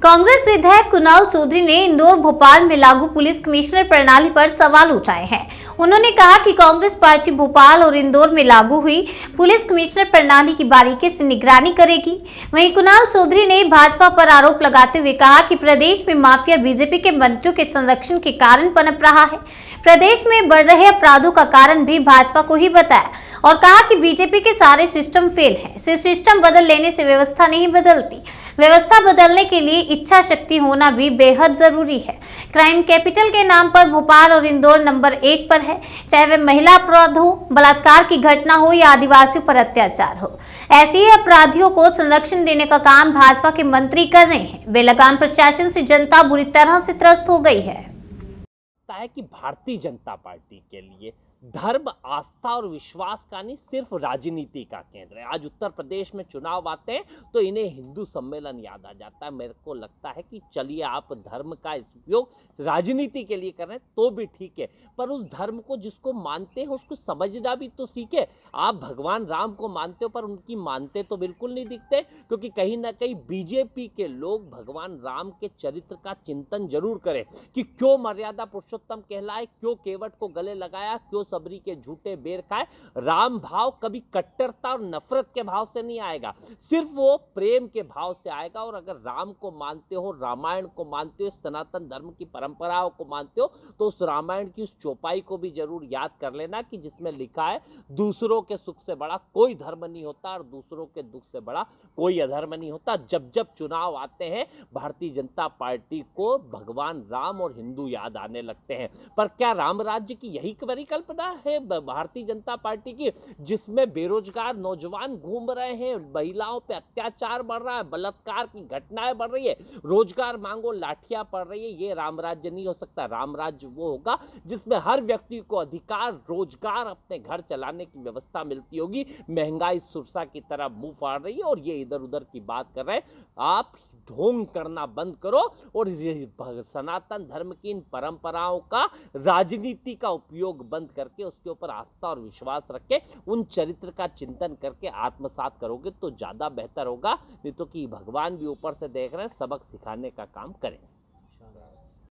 कांग्रेस विधायक कुणाल चौधरी ने इंदौर भोपाल में लागू पुलिस कमिश्नर प्रणाली पर सवाल उठाए हैं। उन्होंने कहा कि कांग्रेस पार्टी भोपाल और इंदौर में लागू हुई पुलिस कमिश्नर प्रणाली की बारीकी से निगरानी करेगी। वहीं कुणाल चौधरी ने भाजपा पर आरोप लगाते हुए कहा कि प्रदेश में माफिया बीजेपी के मंत्रियों के संरक्षण के कारण पनप रहा है। प्रदेश में बढ़ रहे अपराधों का कारण भी भाजपा को ही बताया और कहा कि बीजेपी के सारे सिस्टम फेल हैं। सिस्टम बदल लेने से व्यवस्था नहीं बदलती, व्यवस्था बदलने के लिए इच्छा शक्ति होना भी बेहद जरूरी है। क्राइम कैपिटल के नाम पर भोपाल और इंदौर नंबर 1 पर है, चाहे वह महिला अपराध हो, बलात्कार की घटना हो या आदिवासियों पर अत्याचार हो। ऐसे ही अपराधियों को संरक्षण देने का काम भाजपा के मंत्री कर रहे हैं। बेलगाम प्रशासन से जनता बुरी तरह से त्रस्त हो गई है कि भारतीय जनता पार्टी के लिए धर्म, आस्था और विश्वास का नहीं, सिर्फ राजनीति का केंद्र है। आज उत्तर प्रदेश में चुनाव आते हैं तो इन्हें हिंदू सम्मेलन याद आ जाता है। मेरे को लगता है कि चलिए आप धर्म का उपयोग राजनीति के लिए कर रहे हैं तो भी ठीक है, पर उस धर्म को जिसको मानते हैं उसको समझना भी तो सीखे। आप भगवान राम को मानते हो पर उनकी मानते तो बिल्कुल नहीं दिखते, क्योंकि कहीं ना कहीं बीजेपी के लोग भगवान राम के चरित्र का चिंतन जरूर करें कि क्यों मर्यादा पुरुषोत्तम कहलाए, क्यों केवट को गले लगाया, क्यों सबरी के झूठे बेर खाए। राम भाव कभी कट्टरता और नफरत के भाव से नहीं आएगा, सिर्फ वो प्रेम के भाव से आएगा। और अगर राम को मानते हो, रामायण को मानते हो, सनातन धर्म की परंपराओं को मानते हो, तो उस रामायण की उस चौपाई को भी जरूर याद कर लेना कि जिसमें लिखा है दूसरों के सुख से बड़ा कोई धर्म नहीं होता और दूसरों के दुख से बड़ा कोई अधर्म नहीं होता। जब जब चुनाव आते हैं भारतीय जनता पार्टी को भगवान राम और हिंदू याद आने लगते हैं। पर क्या राम राज्य की यही परिकल्पना है भारतीय जनता पार्टी की, जिसमें बेरोजगार नौजवान घूम रहे हैं, महिलाओं पे अत्याचार बढ़ रहा है, बलात्कार की घटनाएं बढ़ रही है, रोजगार मांगो लाठियां पड़ रही है? ये राम राज्य नहीं हो सकता। राम राज्य वो होगा जिसमें हर व्यक्ति को अधिकार, रोजगार, अपने घर चलाने की व्यवस्था मिलती होगी। महंगाई सुरसा की तरह मुंह फाड़ रही है और ये इधर उधर की बात कर रहे हैं। आप ढोंग करना बंद करो और सनातन धर्म की इन परंपराओं का राजनीति का उपयोग बंद करके उसके ऊपर आस्था और विश्वास रख के उन चरित्र का चिंतन करके आत्मसात करोगे तो ज्यादा बेहतर होगा। नहीं तो कि भगवान भी ऊपर से देख रहे हैं, सबक सिखाने का काम करें।